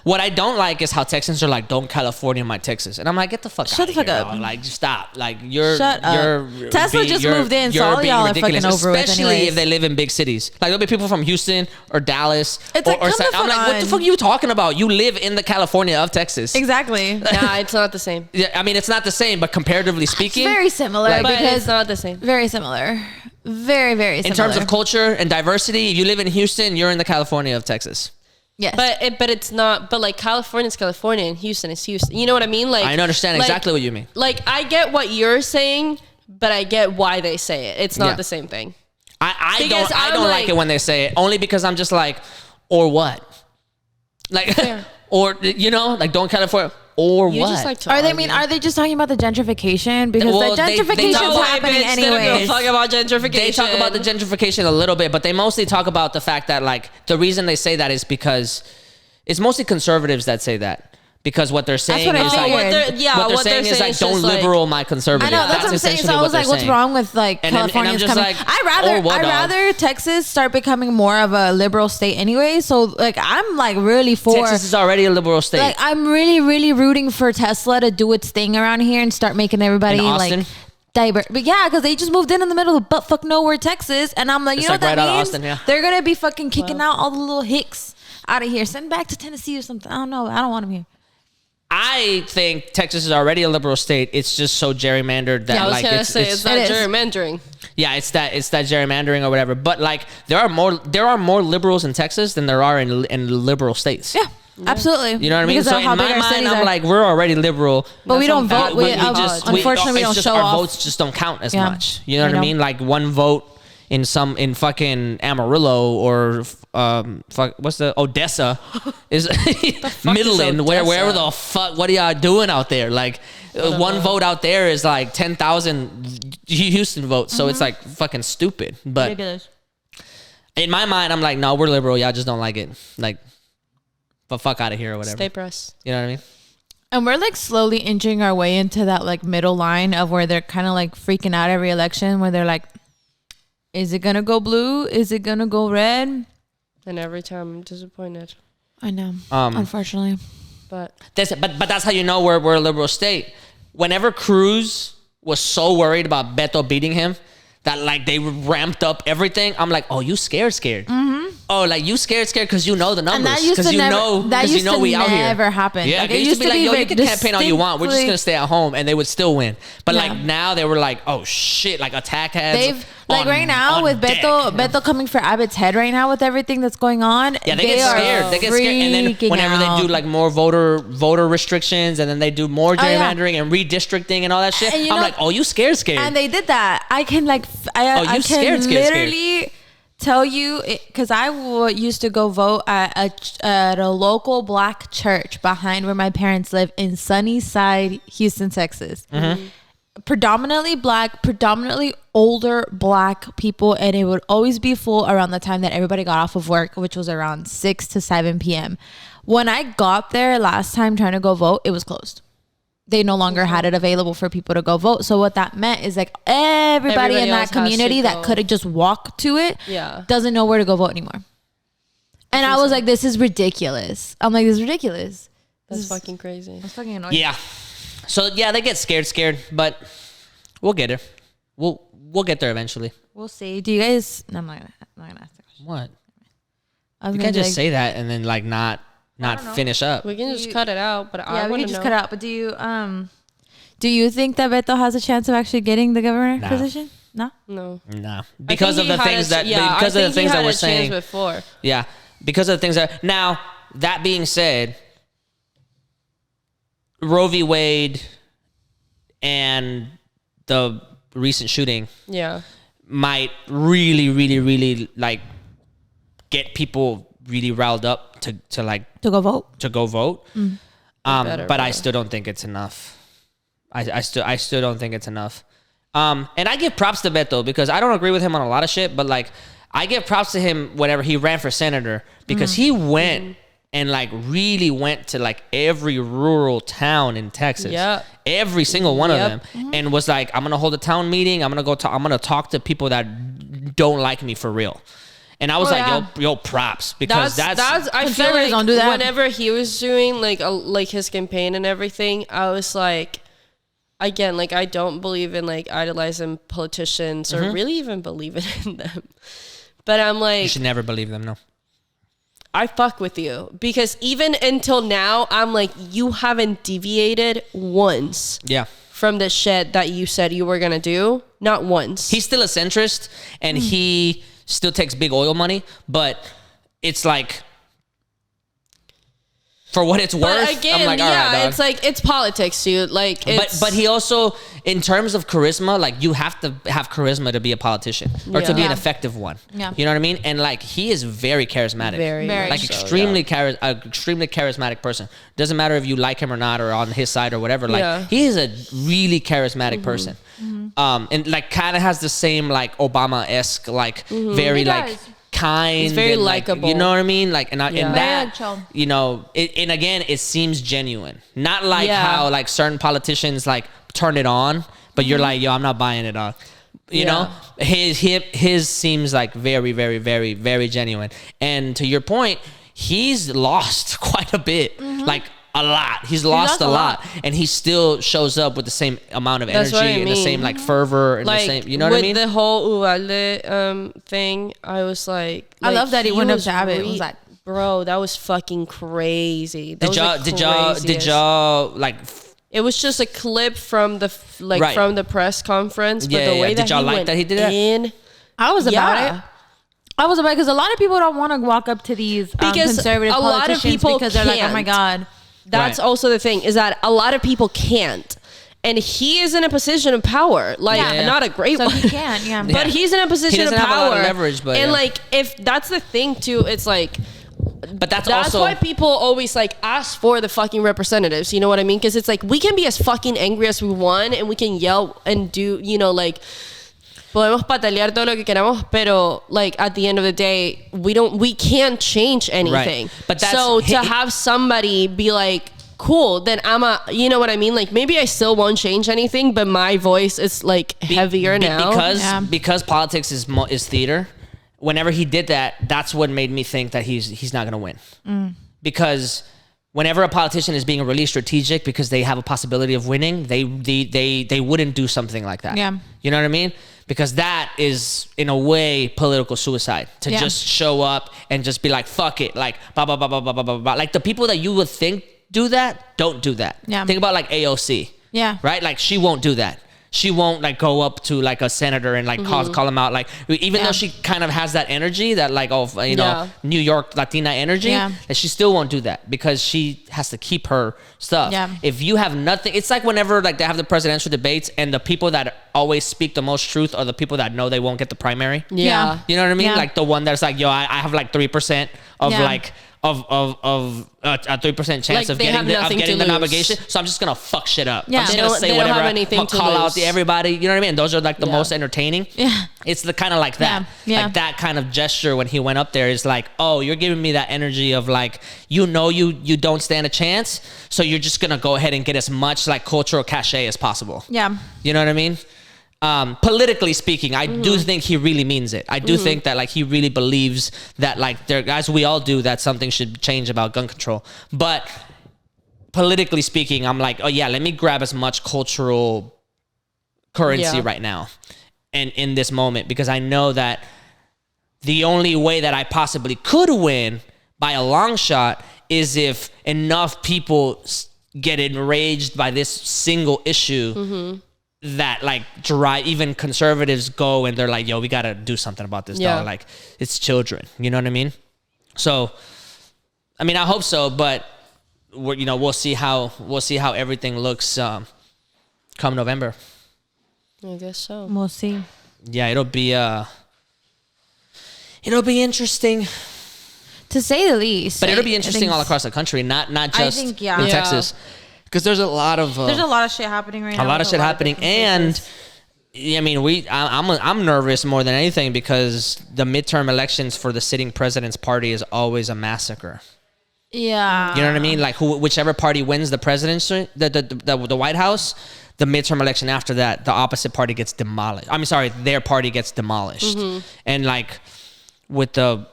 What I don't like is how Texans are like, don't California my Texas. And I'm like, get the fuck out of here. Shut the fuck up. Like, just stop. Like, Tesla just moved in, so all y'all are fucking over with especially if they live in big cities. Like, there'll be people from Houston or Dallas. It's like, I'm like, what the fuck are you talking about? You live in the California of Texas. Exactly. Nah, it's not the same. Yeah, I mean, it's not the same, but comparatively speaking. It's very similar. Like, because it's not the same. Very similar. Very, very similar. In terms of culture and diversity, if you live in Houston, you're in the California of Texas. Yes. But it's not, but like California's California and Houston is Houston. You know what I mean? Like, I understand exactly what you mean. Like, I get what you're saying, but I get why they say it. It's not the same thing. I don't like it when they say it, only because I'm just like, or what? Like, or, you know, like, don't California. Or you what? Like are they just talking about the gentrification? Because the gentrification is happening anyway. They talk about gentrification. They talk about the gentrification a little bit, but they mostly talk about the fact that, like, the reason they say that is because it's mostly conservatives that say that. Because what they're saying is like, what they're saying is like, don't liberal my conservative. I know, that's what I'm saying. So I was like, what's wrong with like California's coming? Like, I'd rather Texas start becoming more of a liberal state anyway. So like, I'm like really for Texas is already a liberal state. Like, I'm really, really rooting for Tesla to do its thing around here and start making everybody like divert. But yeah, because they just moved in the middle of buttfuck nowhere, Texas, and I'm like, you know what that means? Austin, They're gonna be fucking kicking out all the little hicks out of here, send back to Tennessee or something. I don't know. I don't want them here. I think Texas is already a liberal state. It's just so gerrymandered that like it's not gerrymandering. Yeah, it's that gerrymandering or whatever. But like there are more liberals in Texas than there are in liberal states. Yeah. Absolutely. You know what I mean? So in my mind, I'm like, we're already liberal. But we don't vote. Unfortunately, we don't show off. Our votes just don't count as much. You know what I mean? Like one vote in fucking Amarillo or what's the Odessa is Midland, wherever the fuck, what are y'all doing out there? Like one vote out there is like 10,000 Houston votes. So it's like fucking stupid. But ridiculous. In my mind, I'm like, no, we're liberal. Y'all just don't like it. Like, but fuck out of here or whatever. Stay pressed. You know what I mean? And we're like slowly inching our way into that like middle line of where they're kind of like freaking out every election, where they're like, is it gonna go blue? Is it gonna go red? And every time I'm disappointed. I know, unfortunately. But that's how you know we're a liberal state. Whenever Cruz was so worried about Beto beating him, that like they ramped up everything. I'm like, oh, you scared. Mm-hmm. Oh, like you scared because you know the numbers. Because you know we out here. Never happened. Yeah, like, it used to be like, yo, you can campaign all you want. We're just gonna stay at home, and they would still win. But like now they were like, oh shit, like attack ads. Like right now with Beto coming for Abbott's head right now with everything that's going on. Yeah, they get scared. They get scared, and then whenever they do like more voter restrictions, and then they do more gerrymandering and redistricting and all that shit, I'm like, oh, you scared. And they did that. I can like, I can literally tell you, because I used to go vote at a local black church behind where my parents live in Sunnyside, Houston, Texas. Mm-hmm. Predominantly black, predominantly older black people, and it would always be full around the time that everybody got off of work, which was around 6 to 7 p.m. When I got there last time trying to go vote, it was closed. They no longer had it available for people to go vote. So what that meant is like everybody in that community that could have just walked to it doesn't know where to go vote anymore. And I was like, this is ridiculous. I'm like, this is ridiculous. That's fucking crazy. That's fucking annoying. Yeah. So yeah, they get scared, but we'll get it. We'll get there eventually. We'll see. Do you guys? No, I'm not gonna ask the question. What? You can't just say that and then like not finish up. We can just cut it out, but I want to know. Just cut it out. But do you think that Beto has a chance of actually getting the governor position? No. Because of the things that we're saying before. Yeah, because of the things that now. That being said, Roe v. Wade and the recent shooting might really, really, really like get people really riled up to go vote. Mm. But I still don't think it's enough. I still don't think it's enough. And I give props to Beto because I don't agree with him on a lot of shit, but like I give props to him whenever he ran for senator because he went and like really went to like every rural town in Texas. Yeah. Every single one of them. And was like, I'm going to hold a town meeting. I'm going to talk to people that don't like me for real. And I was yo, props, because that's I feel like don't do that. Whenever he was doing like his campaign and everything, I was like, again, like I don't believe in like idolizing politicians or really even believing in them. But I'm like, you should never believe them. No, I fuck with you, because even until now, I'm like, you haven't deviated once. Yeah. From the shit that you said you were gonna do, not once. He's still a centrist, and he still takes big oil money, but it's like, for what it's worth, again, I'm like, all right, dog. It's like, it's politics, dude. Like, but he also, in terms of charisma, like, you have to have charisma to be a politician or to be an effective one. Yeah. You know what I mean? And like, he is very charismatic, very like so, extremely charismatic person. Doesn't matter if you like him or not, or on his side or whatever. Like, he is a really charismatic person. And like, kind of has the same like Obama-esque, like very like kind. He's very likable. Like, you know what I mean? Like, and that, you know, and again, it seems genuine. Not like how like certain politicians like turn it on, but you're like, yo, I'm not buying it on. You know, his seems like very, very, very, very genuine. And to your point, he's lost quite a bit. Like, a lot. He's lost a lot, and he still shows up with the same amount of energy and the same like fervor and like, the same. You know what I mean? With the whole Uvalde thing, I was like, I love that he went up to Abbott. It was like, bro, that was fucking crazy. Did y'all like? It was just a clip from the from the press conference, but the way that y'all like that he did that? I was about it. I was about it because a lot of people don't want to walk up to these conservative politicians, a lot of people because they're like, oh my god. That's also the thing, is that a lot of people can't. And he is in a position of power. Like, not a great one. He can, But he's in a position of power. Have a lot of leverage, but and like, if that's the thing too, it's like, but that's also why people always like ask for the fucking representatives. You know what I mean? Because it's like, we can be as fucking angry as we want, and we can yell and do, you know, like, podemos patalear todo lo que queramos, pero like at the end of the day, we can't change anything. Right. But that's, so to have somebody be like, cool, then you know what I mean? Like, maybe I still won't change anything, but my voice is like heavier now. Because politics is theater. Whenever he did that, that's what made me think that he's not gonna win. Because whenever a politician is being really strategic because they have a possibility of winning, they wouldn't do something like that. Yeah. You know what I mean? Because that is, in a way, political suicide. To just show up and just be like, fuck it. Like, blah, blah, blah, blah, blah, blah, blah, blah. Like, the people that you would think do that, don't do that. Yeah. Think about, like, AOC. Yeah. Right? Like, she won't do that. She won't like go up to like a senator and like call him out, like, even though she kind of has that energy, that like, you know, New York Latina energy, that she still won't do that because she has to keep her stuff. If you have nothing, it's like whenever like they have the presidential debates and the people that always speak the most truth are the people that know they won't get the primary. You know what I mean? Like the one that's like, yo, I have like 3% of like of a 3% chance like of getting the nomination, so I'm just gonna fuck shit up. I'm just gonna say whatever. I'm gonna call out everybody. You know what I mean? Those are like the most entertaining. It's the kind of like that, like that kind of gesture when he went up there is like, oh, you're giving me that energy of like, you know, you don't stand a chance, so you're just gonna go ahead and get as much like cultural cachet as possible. You know what I mean? Politically speaking, I do think he really means it. I do think that like he really believes that like there, as we all do, that something should change about gun control. But politically speaking, I'm like, oh yeah, let me grab as much cultural currency right now and in this moment, because I know that the only way that I possibly could win by a long shot is if enough people get enraged by this single issue that like drive even conservatives go and they're like, yo, we gotta do something about this dog. Like, it's children, you know what I mean? So I mean, I hope so, but we'll see how everything looks come November. I guess so. We'll see. Yeah, it'll be interesting, to say the least. But it'll be interesting all across the country, not just in Texas. Because there's a lot of shit happening right now. A lot of shit happening, and I mean, I'm nervous more than anything because the midterm elections for the sitting president's party is always a massacre. Yeah, you know what I mean. Like whichever party wins the presidency, the White House, the midterm election after that, the opposite party gets demolished. I mean, sorry, their party gets demolished, and like with the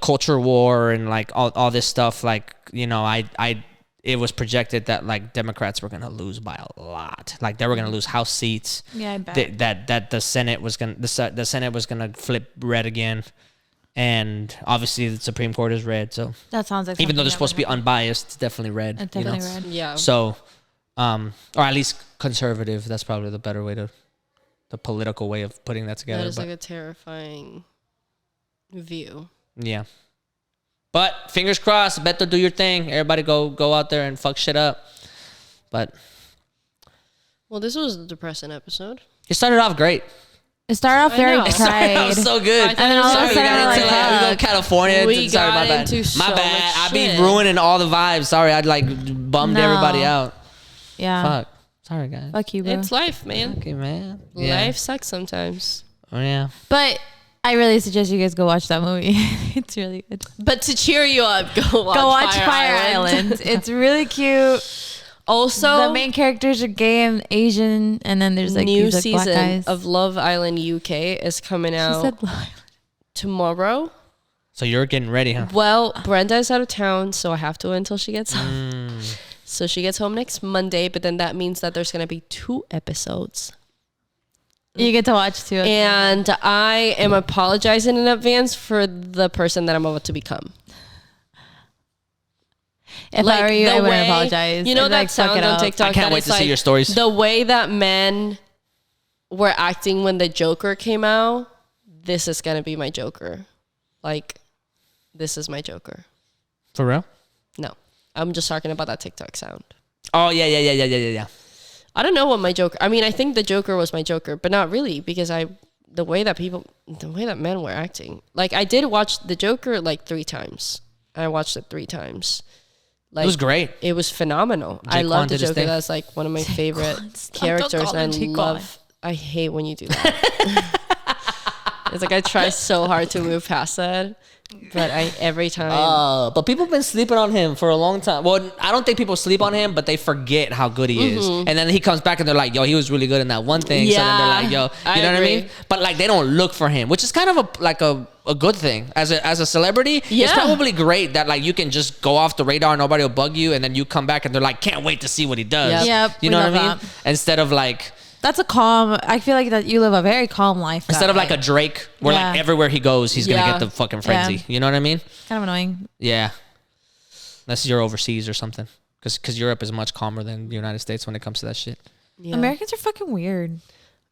culture war and like all this stuff, like, you know, it was projected that like Democrats were gonna lose by a lot. Like they were gonna lose House seats. Yeah, I bet. That the Senate was gonna flip red again, and obviously the Supreme Court is red. So that sounds like even though they're supposed to be unbiased, it's definitely red. It's definitely red. Yeah. So, or at least conservative. That's probably the better way the political way of putting that together. That is like a terrifying view. Yeah. But fingers crossed, Beto, do your thing. Everybody go out there and fuck shit up. But well, this was a depressing episode. It started off great. It started off very It started off so good. And then all of a sudden, we go to California. We Sorry, got my bad. into so my bad. much I be shit. ruining all the vibes. Sorry, I'd like bummed everybody out. Yeah. Fuck. Sorry, guys. Fuck you, bro. It's life, man. Okay, man. Life sucks sometimes. Oh, yeah. But I really suggest you guys go watch that movie. It's really good. But to cheer you up, go watch Fire Island. It's really cute. Also, the main characters are gay and Asian, and then there's like new these, like, season black guys. of Love Island UK is coming out tomorrow. So you're getting ready, huh? Well, Brenda is out of town, so I have to wait until she gets home. So she gets home next Monday, but then that means that there's going to be 2 episodes. You get to watch 2. And I am apologizing in advance for the person that I'm about to become. If I were you, I wouldn't apologize. You know I'd, that like, fuck sound it on up. TikTok? I can't wait to see your stories. The way that men were acting when the Joker came out, this is going to be my Joker. Like, this is my Joker. For real? No. I'm just talking about that TikTok sound. Oh, yeah. I don't know what my Joker... I mean, I think the Joker was my Joker, but not really, because the way that men were acting. Like, I did watch the Joker like 3 times. I watched it 3 times. Like, it was great. It was phenomenal. I love the Joker. That's like one of my favorite characters, and I hate when you do that. It's like I try so hard to move past that, but every time. But people have been sleeping on him for a long time. Well, I don't think people sleep on him, but they forget how good he is. And then he comes back and they're like, yo, he was really good in that one thing. Yeah, so then they're like, yo, you know what I mean? But like, they don't look for him, which is kind of a good thing. As a celebrity, it's probably great that like you can just go off the radar, nobody will bug you, and then you come back and they're like, can't wait to see what he does. Yep, you know what I mean? Instead of like... That's a calm... I feel like that you live a very calm life. Instead of like a Drake, where like everywhere he goes, he's going to get the fucking frenzy. Yeah. You know what I mean? Kind of annoying. Yeah. Unless you're overseas or something. Because Europe is much calmer than the United States when it comes to that shit. Yeah. Americans are fucking weird.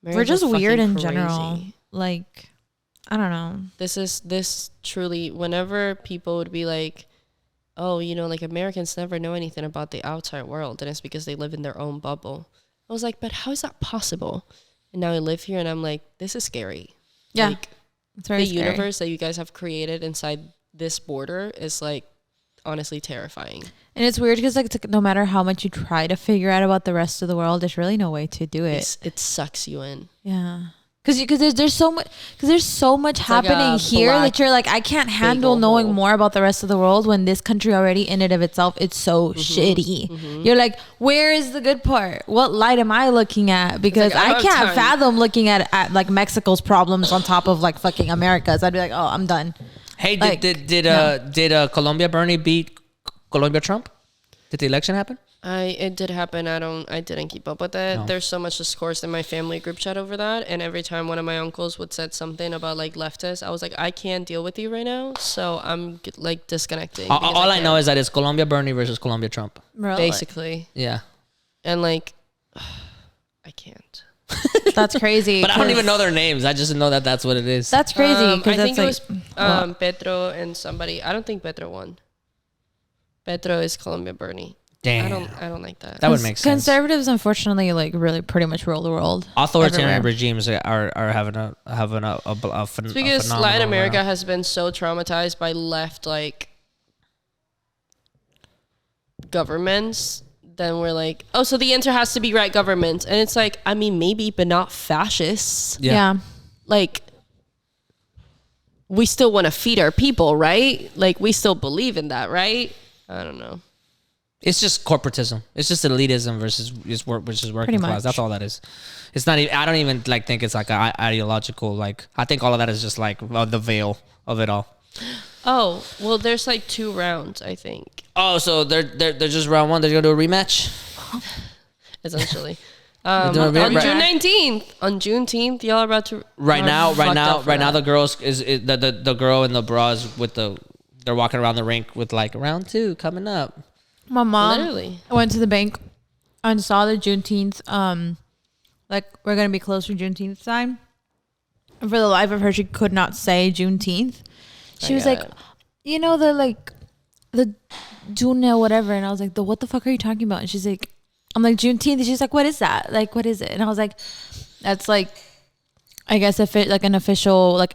We're just weird in general. Like, I don't know. This truly, whenever people would be like, oh, you know, like Americans never know anything about the outside world, and it's because they live in their own bubble. I was like, but how is that possible? And now I live here and I'm like, this is scary. Yeah. Like, it's very scary. The universe that you guys have created inside this border is like honestly terrifying. And it's weird because like no matter how much you try to figure out about the rest of the world, there's really no way to do it. It sucks you in. Yeah. Because there's so much happening like here that you're like, I can't handle knowing more about the rest of the world when this country already in and of itself, it's so shitty. You're like, where is the good part? What light am I looking at? Because like, I can't fathom looking at like Mexico's problems on top of like fucking America's. I'd be like, oh, I'm done. Hey, like, did Colombia Bernie beat Colombia Trump? Did the election happen? It did happen. I didn't keep up with it. No. There's so much discourse in my family group chat over that, and every time one of my uncles would said something about like leftists, I was like, I can't deal with you right now, so I'm like disconnecting. All I know is that it's Colombia Bernie versus Colombia Trump. Really? Basically. Yeah. And like, I can't. That's crazy. But I don't even know their names. I just know that that's what it is. That's crazy. I think it was Petro and somebody. I don't think Petro won. Petro is Colombia Bernie. Damn. I don't like that. That would make sense. Conservatives, unfortunately, like really pretty much rule the world. Authoritarian regimes are having a it's because Latin America has been so traumatized by left like governments. Then we're like, oh, so the answer has to be right government, and it's like, I mean, maybe, but not fascists. Yeah. Like, we still want to feed our people, right? Like, we still believe in that, right? I don't know. It's just corporatism. It's just elitism versus working class. That's all that is. It's not. I don't even like think it's like ideological. Like I think all of that is just like the veil of it all. Oh well, there's like 2 rounds, I think. Oh, so they're just round 1. They're gonna do a rematch. Essentially. On June 19th, on Juneteenth, y'all are about to. Right now, the girls is the girl in the bras with they're walking around the rink with like round 2 coming up. My mom went to the bank and saw the Juneteenth. Like we're gonna be closed for Juneteenth time. And for the life of her, she could not say Juneteenth. She was like, you know, the June or whatever, and I was like, what the fuck are you talking about? And she's like, I'm like, Juneteenth. And she's like, what is that? Like, what is it? And I was like, that's like, I guess if it like an official like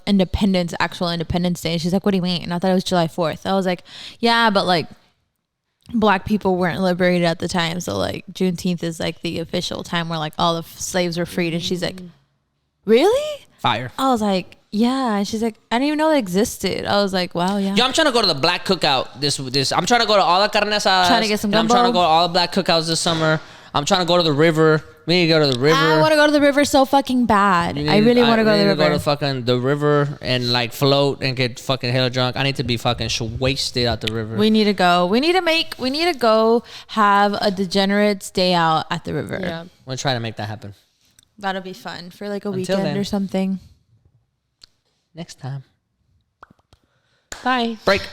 actual Independence Day. And she's like, what do you mean? And I thought it was July 4th. I was like, yeah, but like Black people weren't liberated at the time. So like Juneteenth is like the official time where like all the slaves were freed. And she's like, really? Fire. I was like, yeah. And she's like, I didn't even know that existed. I was like, wow, yeah. Yo, I'm trying to go to the Black Cookout this. I'm trying to go to all the carne asadas. Trying to get some gumbo. I'm trying to go to all the Black Cookouts this summer. I'm trying to go to the river. We need to go to the river. I want to go to the river so fucking bad. I really want to go to the river. Go to fucking the river and like float and get fucking hella drunk. I need to be fucking wasted out the river. We need to go. We need to go have a Degenerates day out at the river. Yeah. We'll try to make that happen. That'll be fun for like a weekend or something. Next time. Bye. Break.